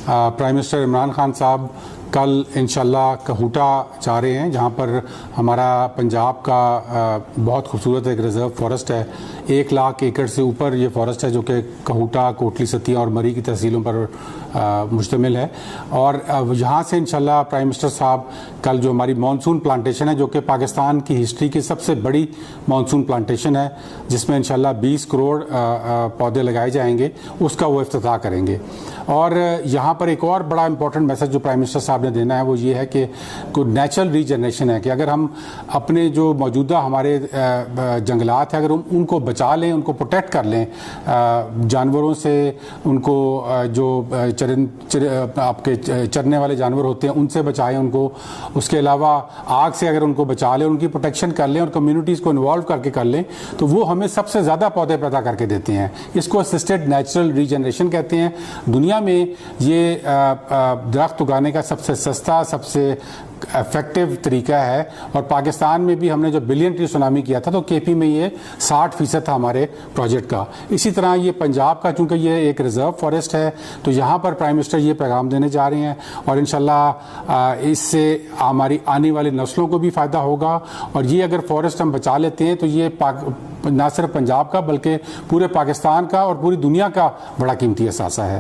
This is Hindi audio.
प्राइम मिनिस्टर इमरान खान साहब कल इंशाल्लाह कहूटा जा रहे हैं, जहां पर हमारा पंजाब का बहुत खूबसूरत एक रिजर्व फॉरेस्ट है। 1 लाख एकड़ से ऊपर ये फॉरेस्ट है जो कि कहूटा, कोटली सतिया और मरी की तहसीलों पर मुश्तमिल है। और यहाँ से इंशाल्लाह प्राइम मिनिस्टर साहब कल जो हमारी मानसून प्लांटेशन है, जो कि पाकिस्तान की हिस्ट्री की सबसे बड़ी मानसून प्लांटेशन है, जिसमें इंशाल्लाह 20 करोड़ पौधे लगाए जाएंगे, उसका वो इफ्तिताह करेंगे। और यहाँ पर एक और बड़ा इंपॉर्टेंट मैसेज जो प्राइम मिनिस्टर साहब ने देना है वो ये है कि नेचुरल रीजनरेशन है कि अगर हम अपने जो मौजूदा हमारे जंगलात हैं, अगर उनको बचा लें, उनको प्रोटेक्ट कर लें जानवरों से, उनको जो आपके चरने वाले जानवर होते हैं उनसे बचाएं उनको, उसके अलावा आग से अगर उनको बचा लें, उनकी प्रोटेक्शन कर लें और कम्युनिटीज़ को इन्वॉल्व करके कर लें, तो वो हमें सबसे ज़्यादा पौधे पैदा करके देते हैं। इसको असिस्टेड नेचुरल रीजनरेशन कहते हैं। दुनिया में ये दरख्त उगाने का सबसे सस्ता, सबसे इफेक्टिव तरीका है। और पाकिस्तान में भी हमने जो बिलियन ट्री सुनामी किया था तो केपी में ये 60% था हमारे प्रोजेक्ट का। इसी तरह ये पंजाब का, चूंकि ये एक रिजर्व फॉरेस्ट है, तो यहाँ पर प्राइम मिनिस्टर ये पैगाम देने जा रहे हैं और इंशाल्लाह इससे हमारी आने वाली नस्लों को भी फ़ायदा होगा। और ये अगर फॉरेस्ट हम बचा लेते हैं तो ये ना सिर्फ पंजाब का बल्कि पूरे पाकिस्तान का और पूरी दुनिया का बड़ा कीमती असासा है।